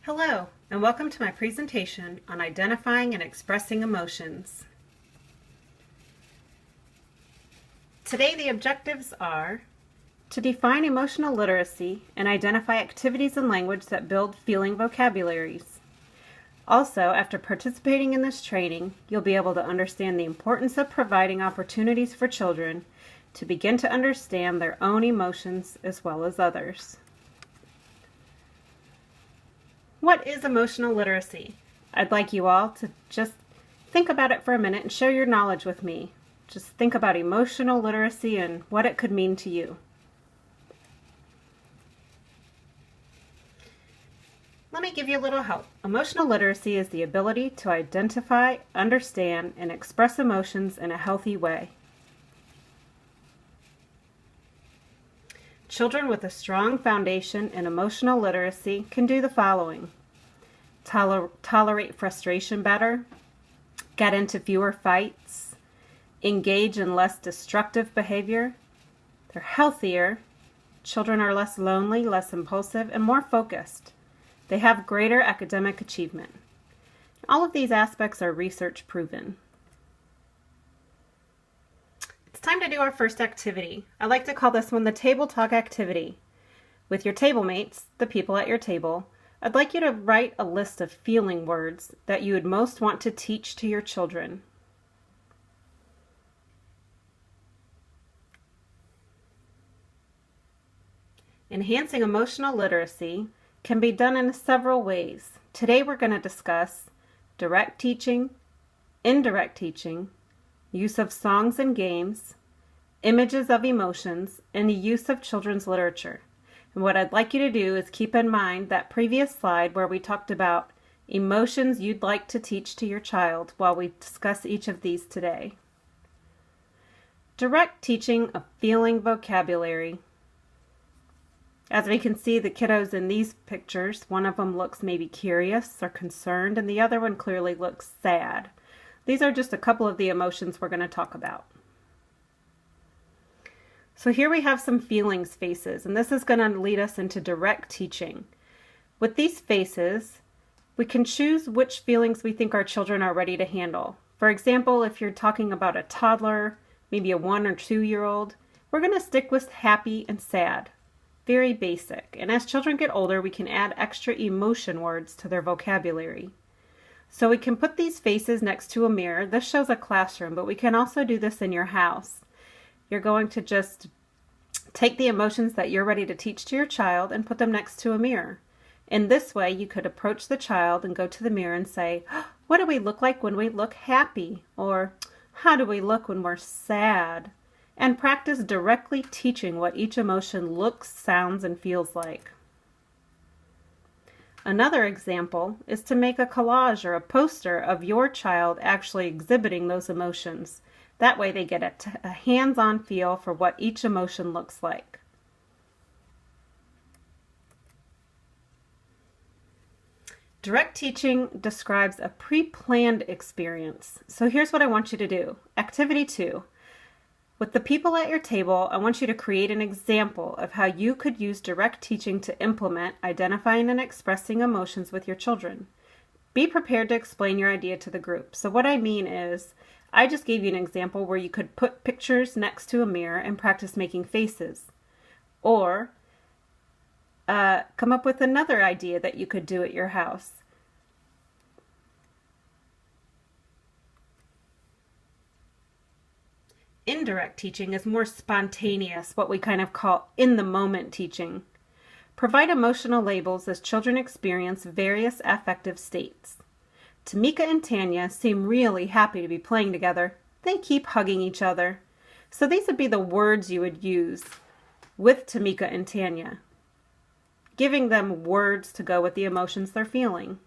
Hello, and welcome to my presentation on identifying and expressing emotions. Today the objectives are to define emotional literacy and identify activities in language that build feeling vocabularies. Also, after participating in this training, you'll be able to understand the importance of providing opportunities for children to begin to understand their own emotions as well as others. What is emotional literacy? I'd like you all to just think about it for a minute and share your knowledge with me. Just think about emotional literacy and what it could mean to you. Let me give you a little help. Emotional literacy is the ability to identify, understand, and express emotions in a healthy way. Children with a strong foundation in emotional literacy can do the following: tolerate frustration better, get into fewer fights, engage in less destructive behavior. They're healthier. Children are less lonely, less impulsive, and more focused. They have greater academic achievement. All of these aspects are research proven. It's time to do our first activity. I like to call this one the table talk activity. With your table mates, the people at your table, I'd like you to write a list of feeling words that you would most want to teach to your children. Enhancing emotional literacy can be done in several ways. Today we're going to discuss direct teaching, indirect teaching, use of songs and games, images of emotions, and the use of children's literature. And what I'd like you to do is keep in mind that previous slide where we talked about emotions you'd like to teach to your child while we discuss each of these today. Direct teaching of feeling vocabulary. As we can see, the kiddos in these pictures, one of them looks maybe curious or concerned, and the other one clearly looks sad. These are just a couple of the emotions we're going to talk about. So here we have some feelings faces, and this is going to lead us into direct teaching. With these faces, we can choose which feelings we think our children are ready to handle. For example, if you're talking about a toddler, maybe a 1 or 2-year-old, we're going to stick with happy and sad. Very basic. And as children get older, we can add extra emotion words to their vocabulary. So we can put these faces next to a mirror. This shows a classroom, but we can also do this in your house. You're going to just take the emotions that you're ready to teach to your child and put them next to a mirror. In this way, you could approach the child and go to the mirror and say, what do we look like when we look happy? Or how do we look when we're sad? And practice directly teaching what each emotion looks, sounds, and feels like. Another example is to make a collage or a poster of your child actually exhibiting those emotions. That way they get a hands-on feel for what each emotion looks like. Direct teaching describes a pre-planned experience. So here's what I want you to do. Activity 2. With the people at your table, I want you to create an example of how you could use direct teaching to implement identifying and expressing emotions with your children. Be prepared to explain your idea to the group. So what I mean is, I just gave you an example where you could put pictures next to a mirror and practice making faces. Or come up with another idea that you could do at your house. Indirect teaching is more spontaneous, what we kind of call in-the-moment teaching. Provide emotional labels as children experience various affective states. Tamika and Tanya seem really happy to be playing together. They keep hugging each other. So these would be the words you would use with Tamika and Tanya, giving them words to go with the emotions they're feeling.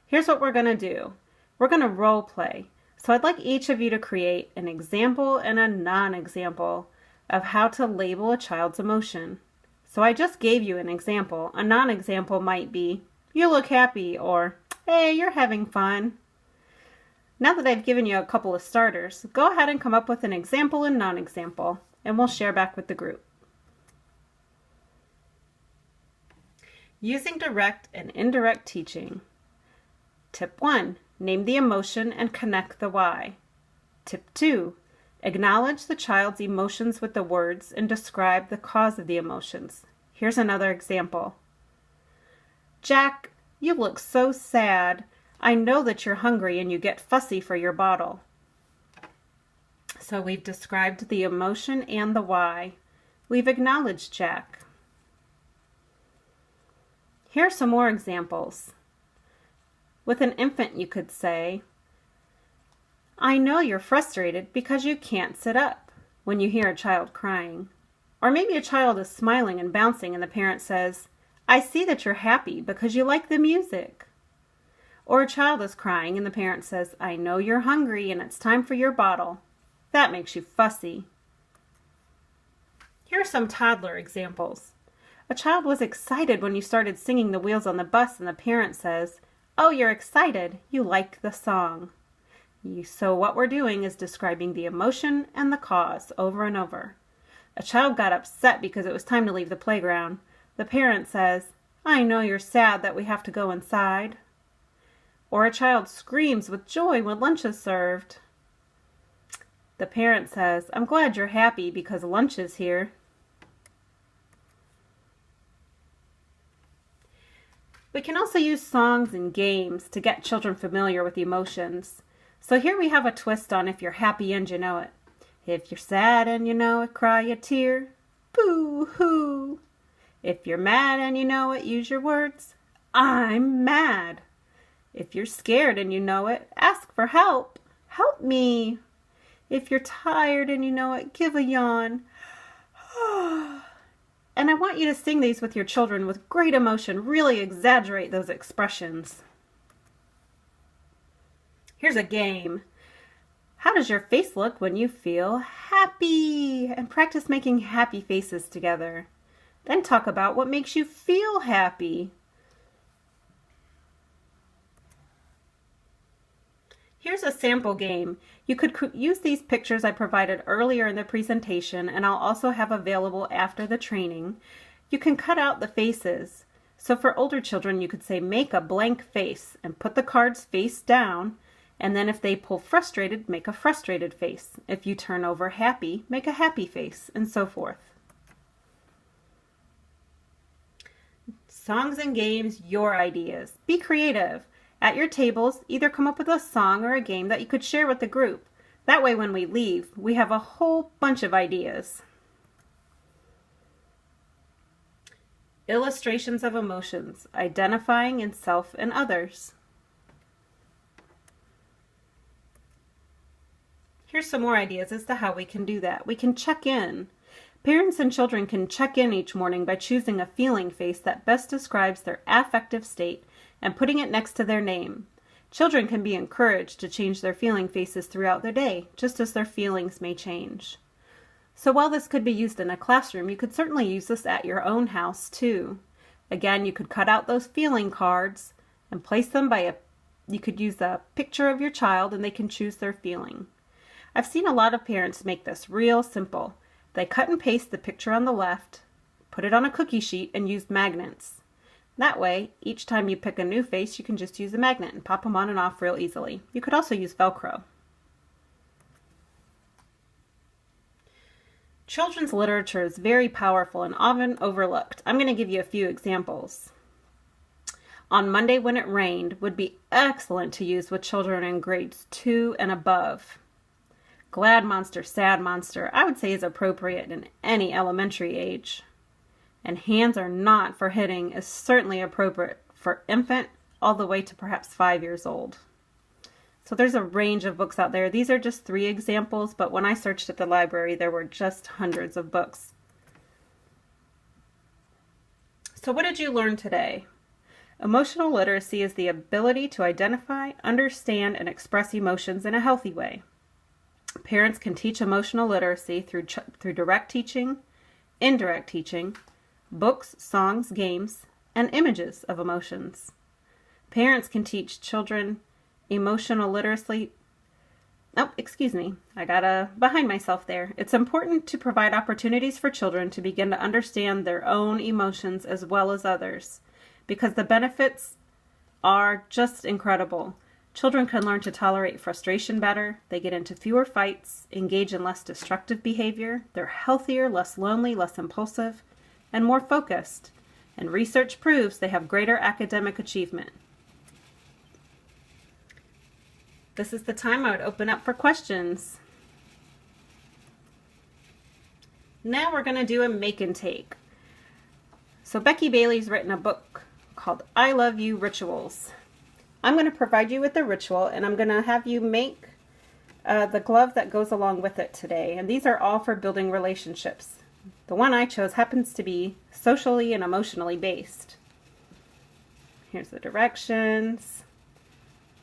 Here's what we're going to do. We're going to role play. So I'd like each of you to create an example and a non-example of how to label a child's emotion. So I just gave you an example. A non-example might be, you look happy, or hey, you're having fun. Now that I've given you a couple of starters, go ahead and come up with an example and non-example, and we'll share back with the group. Using direct and indirect teaching. Tip 1. Name the emotion and connect the why. Tip 2. Acknowledge the child's emotions with the words and describe the cause of the emotions. Here's another example. Jack, you look so sad. I know that you're hungry and you get fussy for your bottle. So we've described the emotion and the why. We've acknowledged Jack. Here are some more examples. With an infant, you could say, I know you're frustrated because you can't sit up, when you hear a child crying. Or maybe a child is smiling and bouncing and the parent says, I see that you're happy because you like the music. Or a child is crying and the parent says, I know you're hungry and it's time for your bottle. That makes you fussy. Here are some toddler examples. A child was excited when you started singing The Wheels on the Bus and the parent says, oh, you're excited. You like the song. So what we're doing is describing the emotion and the cause over and over. A child got upset because it was time to leave the playground. The parent says, I know you're sad that we have to go inside. Or a child screams with joy when lunch is served. The parent says, I'm glad you're happy because lunch is here. We can also use songs and games to get children familiar with emotions. So here we have a twist on if you're happy and you know it. If you're sad and you know it, cry a tear. Boo-hoo. If you're mad and you know it, use your words. I'm mad. If you're scared and you know it, ask for help. Help me. If you're tired and you know it, give a yawn. And I want you to sing these with your children with great emotion. Really exaggerate those expressions. Here's a game. How does your face look when you feel happy? And practice making happy faces together. Then talk about what makes you feel happy. Here's a sample game. You could use these pictures I provided earlier in the presentation, and I'll also have available after the training. You can cut out the faces. So for older children, you could say, make a blank face and put the cards face down. And then if they pull frustrated, make a frustrated face. If you turn over happy, make a happy face, and so forth. Songs and games, your ideas. Be creative. At your tables, either come up with a song or a game that you could share with the group. That way when we leave, we have a whole bunch of ideas. Illustrations of emotions, identifying in self and others. Here's some more ideas as to how we can do that. We can check in. Parents and children can check in each morning by choosing a feeling face that best describes their affective state and putting it next to their name. Children can be encouraged to change their feeling faces throughout their day, just as their feelings may change. So while this could be used in a classroom, you could certainly use this at your own house too. Again, you could cut out those feeling cards and place them you could use a picture of your child and they can choose their feeling. I've seen a lot of parents make this real simple. They cut and paste the picture on the left, put it on a cookie sheet, and use magnets. That way, each time you pick a new face, you can just use a magnet and pop them on and off real easily. You could also use Velcro. Children's literature is very powerful and often overlooked. I'm going to give you a few examples. On Monday When It Rained would be excellent to use with children in grades 2 and above. Glad Monster, Sad Monster, I would say is appropriate in any elementary age. And Hands Are Not for Hitting is certainly appropriate for infant all the way to perhaps 5 years old. So there's a range of books out there. These are just 3 examples, but when I searched at the library, there were just hundreds of books. So what did you learn today? Emotional literacy is the ability to identify, understand, and express emotions in a healthy way. Parents can teach emotional literacy through direct teaching, indirect teaching, books, songs, games, and images of emotions. Parents can teach children emotional literacy. Oh, excuse me. I got behind myself there. It's important to provide opportunities for children to begin to understand their own emotions as well as others. because the benefits are just incredible. Children can learn to tolerate frustration better, they get into fewer fights, engage in less destructive behavior, they're healthier, less lonely, less impulsive, and more focused. And research proves they have greater academic achievement. This is the time I would open up for questions. Now we're going to do a make and take. So Becky Bailey's written a book called I Love You Rituals. I'm going to provide you with the ritual, and I'm going to have you make the glove that goes along with it today. And these are all for building relationships. The one I chose happens to be socially and emotionally based. Here's the directions.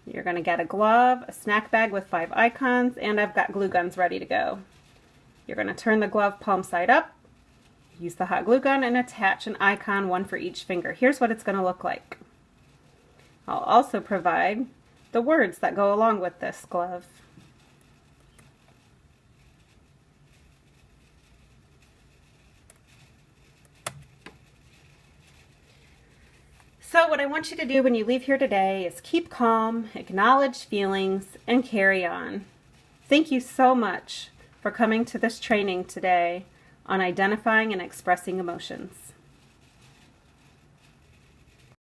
You're going to get a glove, a snack bag with 5 icons, and I've got glue guns ready to go. You're going to turn the glove palm side up, use the hot glue gun, and attach an icon, one for each finger. Here's what it's going to look like. I'll also provide the words that go along with this glove. So what I want you to do when you leave here today is keep calm, acknowledge feelings, and carry on. Thank you so much for coming to this training today on identifying and expressing emotions.